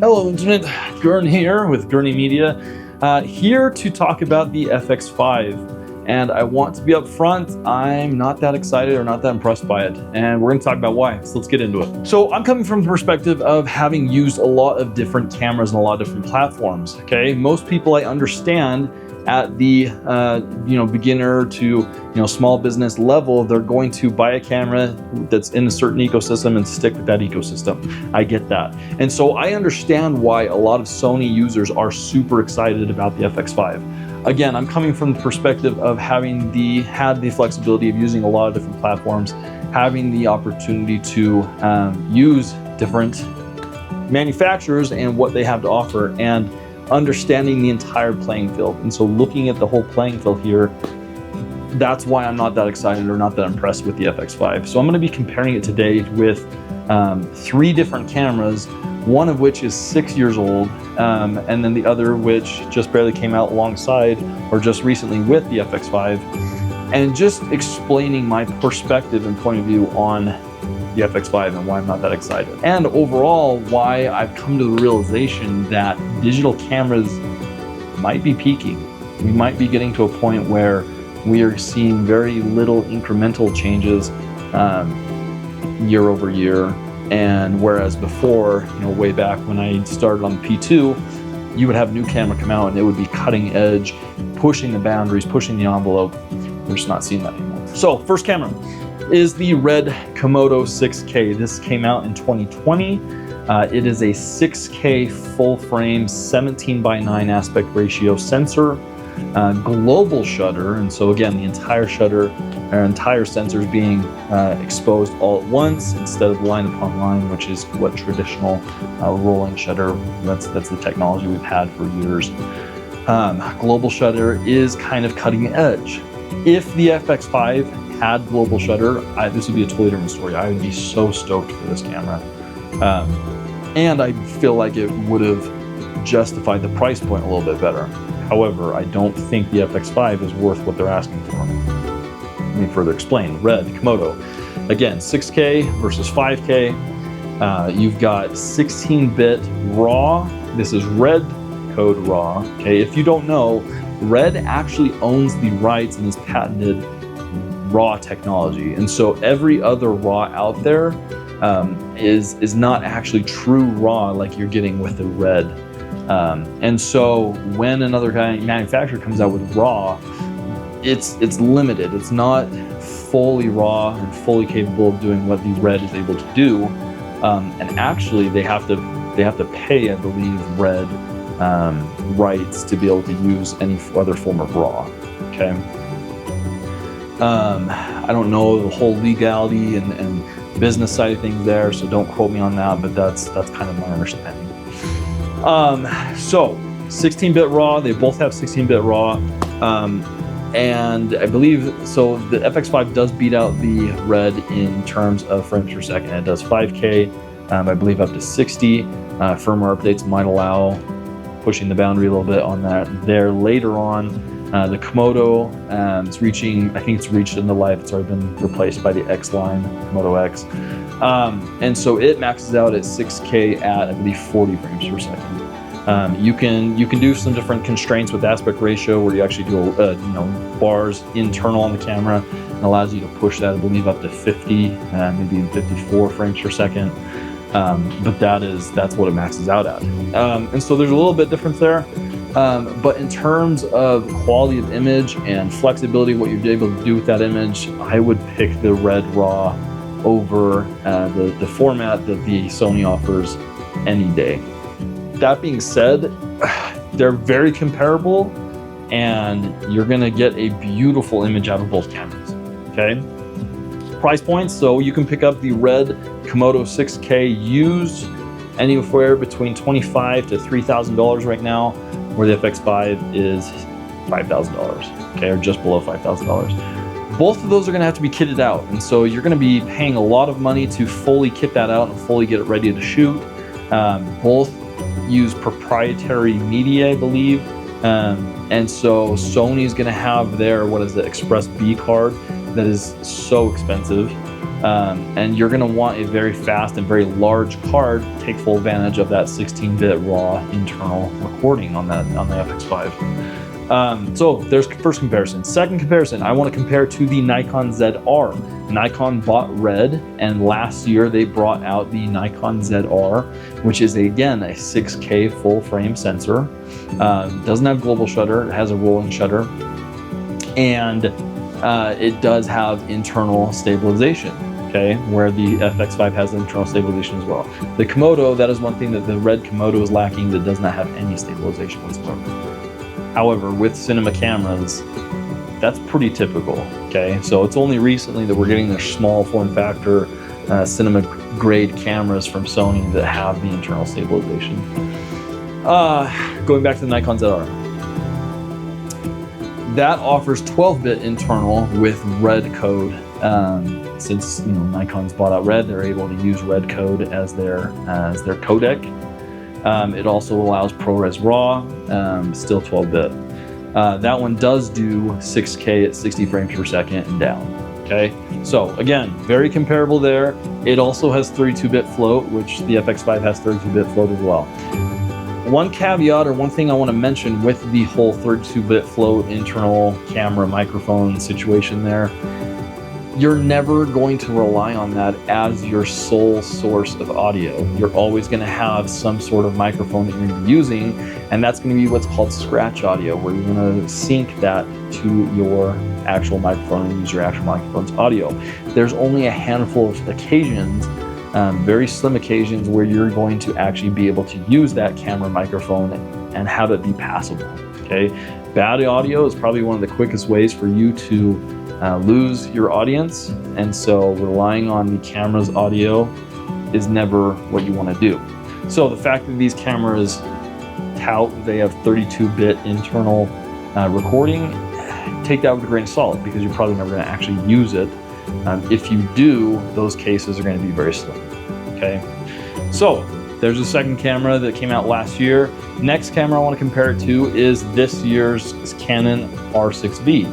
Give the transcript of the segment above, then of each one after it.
Hello Internet, Gurn here with Gurney Media, here to talk about the FX5. And I want to be upfront, I'm not that excited or not that impressed by it. And we're going to talk about why, so let's get into it. So I'm coming from the perspective of having used a lot of different cameras and a lot of different platforms, okay? Most people I understand at the beginner to small business level, they're going to buy a camera that's in a certain ecosystem and stick with that ecosystem. I get that. And so I understand why a lot of Sony users are super excited about the FX5. Again, I'm coming from the perspective of having had the flexibility of using a lot of different platforms, having the opportunity to use different manufacturers and what they have to offer, and understanding the entire playing field. And so looking at the whole playing field here, that's why I'm not that excited or not that impressed with the FX5. So I'm going to be comparing it today with 3 different cameras, one of which is 6 years old, and then the other which just barely came out alongside or just recently with the FX5, and just explaining my perspective and point of view on the FX5 and why I'm not that excited. And overall, why I've come to the realization that digital cameras might be peaking. We might be getting to a point where we are seeing very little incremental changes year over year. And whereas before, way back when I started on the P2, you would have a new camera come out and it would be cutting edge, pushing the boundaries, pushing the envelope. We're just not seeing that anymore. So first camera is the red Komodo 6K. This came out in 2020. It is a 6K full frame 17:9 aspect ratio sensor, global shutter, and so again the entire sensor is being exposed all at once instead of line upon line, which is what traditional rolling shutter, that's the technology we've had for years. Global shutter is kind of cutting edge. If the FX5 had global shutter, this would be a totally different story. I would be so stoked for this camera. And I feel like it would have justified the price point a little bit better. However, I don't think the FX5 is worth what they're asking for. Let me further explain. Red Komodo. Again, 6K versus 5K. You've got 16-bit RAW. This is Red code RAW. Okay, if you don't know, Red actually owns the rights and is patented RAW technology, and so every other RAW out there is not actually true RAW like you're getting with the Red. And so when another manufacturer comes out with RAW, it's limited. It's not fully RAW and fully capable of doing what the Red is able to do. And actually, they have to pay, I believe, Red rights to be able to use any other form of RAW. Okay. I don't know the whole legality and business side of things there, so don't quote me on that, but that's kind of my understanding. So 16-bit RAW, they both have 16-bit RAW, and I believe, so the FX5 does beat out the Red in terms of frames per second. It does 5K, I believe up to 60. Firmware updates might allow pushing the boundary a little bit on that there later on. The Komodo, it's reaching, I think it's reached into life. It's already been replaced by the X line, Komodo X. And so it maxes out at 6K at, I believe, 40 frames per second. You can do some different constraints with aspect ratio where you actually do, bars internal on the camera, and allows you to push that, I believe, up to 50, maybe 54 frames per second. But that's what it maxes out at. And so there's a little bit difference there. But in terms of quality of image and flexibility, what you're able to do with that image, I would pick the Red RAW over the format that the Sony offers any day. That being said, they're very comparable, and you're gonna get a beautiful image out of both cameras, okay? Price points, so you can pick up the Red Komodo 6K used anywhere between $25,000 to $3,000 right now, where the FX5 is $5,000, okay, or just below $5,000. Both of those are gonna have to be kitted out, and so you're gonna be paying a lot of money to fully kit that out and fully get it ready to shoot. Both use proprietary media, I believe, and so Sony's gonna have their, Express B card that is so expensive. And you're gonna want a very fast and very large card to take full advantage of that 16-bit raw internal recording on the FX5. So there's first comparison. Second comparison, I want to compare to the Nikon ZR. Nikon bought Red, and last year they brought out the Nikon ZR, which is again a 6K full frame sensor. Doesn't have global shutter, it has a rolling shutter, and it does have internal stabilization. Okay, where the FX5 has internal stabilization as well. The Komodo, that is one thing that the Red Komodo is lacking, that does not have any stabilization whatsoever. However, with cinema cameras, that's pretty typical, okay? So it's only recently that we're getting the small form factor cinema grade cameras from Sony that have the internal stabilization. Going back to the Nikon ZR. That offers 12-bit internal with Red code. Since Nikon's bought out Red, they're able to use Red code as their codec. It also allows ProRes RAW, still 12-bit. That one does do 6K at 60 frames per second and down. Okay, so again, very comparable there. It also has 32-bit float, which the FX5 has 32-bit float as well. One caveat, or one thing I want to mention with the whole 32-bit float internal camera microphone situation there, you're never going to rely on that as your sole source of audio. You're always going to have some sort of microphone that you're going to be using, and that's going to be what's called scratch audio, where you're going to sync that to your actual microphone and use your actual microphone's audio. There's only a handful of occasions, very slim occasions, where you're going to actually be able to use that camera microphone and have it be passable. Okay, bad audio is probably one of the quickest ways for you to lose your audience, and so relying on the camera's audio is never what you want to do. So the fact that these cameras tout they have 32-bit internal recording, take that with a grain of salt, because you're probably never going to actually use it. If you do, those cases are going to be very slim. Okay, so there's a second camera that came out last year. Next camera I want to compare it to is this year's Canon R6 V.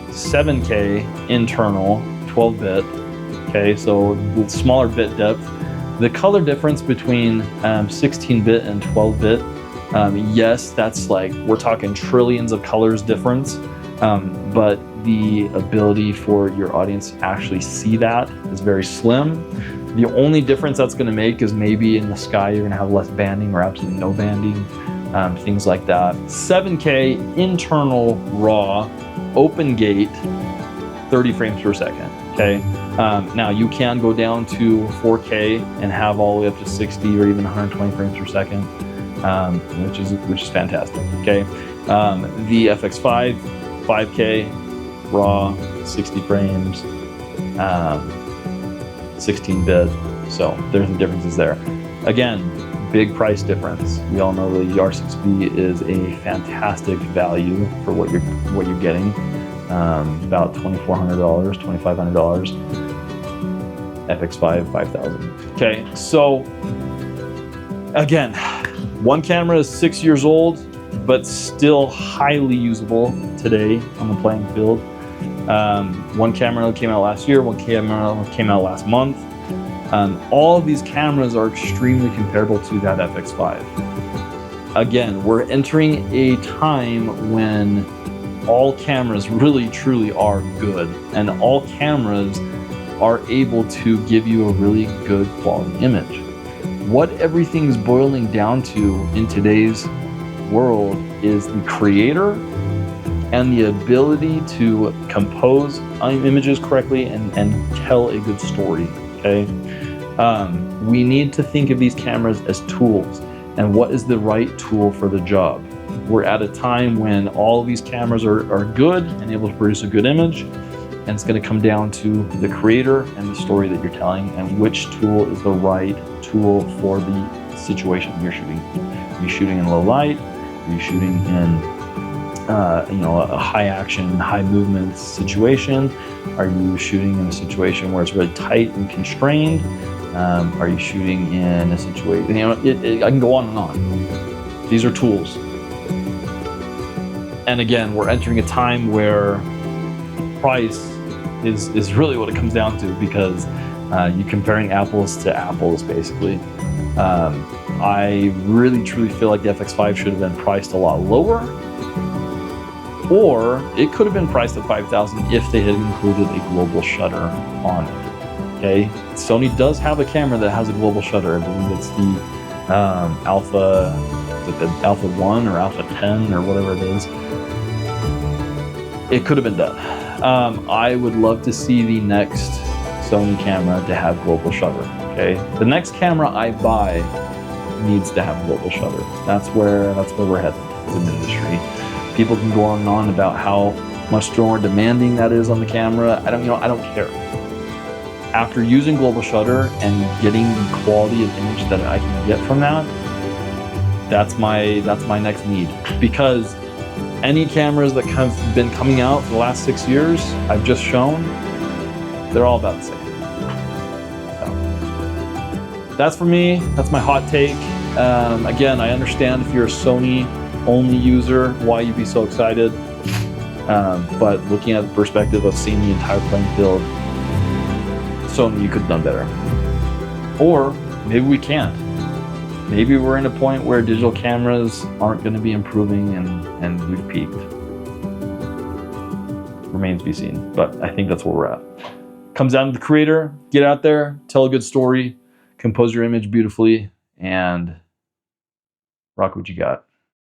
7K internal, 12-bit, okay, so smaller bit depth. The color difference between 16-bit and 12-bit, yes, that's like, we're talking trillions of colors difference, but the ability for your audience to actually see that is very slim. The only difference that's going to make is maybe in the sky you're going to have less banding or absolutely no banding, things like that. 7K internal raw, open gate, 30 frames per second, okay? Now you can go down to 4K and have all the way up to 60 or even 120 frames per second, which is fantastic, okay? The FX5, 5K, raw, 60 frames, 16-bit, so there's the differences there. Again, big price difference. We all know the R6 V is a fantastic value for what you're getting. About $2,400, $2,500. FX5, $5,000. Okay, so again, one camera is 6 years old, but still highly usable today on the playing field. One camera came out last year, one camera came out last month. All of these cameras are extremely comparable to that FX5. Again, we're entering a time when all cameras really truly are good, and all cameras are able to give you a really good quality image. What everything's boiling down to in today's world is the creator and the ability to compose images correctly and tell a good story, okay? We need to think of these cameras as tools, and what is the right tool for the job. We're at a time when all of these cameras are good and able to produce a good image, and it's going to come down to the creator and the story that you're telling, and which tool is the right tool for the situation you're shooting. Are you shooting in low light? Are you shooting in a high action, high movement situation? Are you shooting in a situation where it's really tight and constrained? Are you shooting in a situation, I can go on and on. These are tools. And again, we're entering a time where price is really what it comes down to, because You're comparing apples to apples, basically. I really truly feel like the FX5 should have been priced a lot lower, or it could have been priced at $5,000 if they had included a global shutter on it. Okay, Sony does have a camera that has a global shutter. I believe it's the Alpha 1 or Alpha 10 or whatever it is. It could have been done. I would love to see the next Sony camera to have global shutter. Okay, the next camera I buy needs to have global shutter. That's where we're headed as an industry. People can go on and on about how much more demanding that is on the camera. I don't care. After using global shutter and getting the quality of image that I can get from that, that's my next need. Because any cameras that have been coming out for the last 6 years, I've just shown, they're all about the same. So, that's for me. That's my hot take. Again, I understand if you're a Sony only user, why you'd be so excited. But looking at the perspective of seeing the entire playing field, Sony, you could have done better. Or maybe we can't. Maybe we're in a point where digital cameras aren't going to be improving and we've peaked. Remains to be seen, but I think that's where we're at. Comes down to the creator. Get out there, tell a good story, compose your image beautifully, and rock what you got.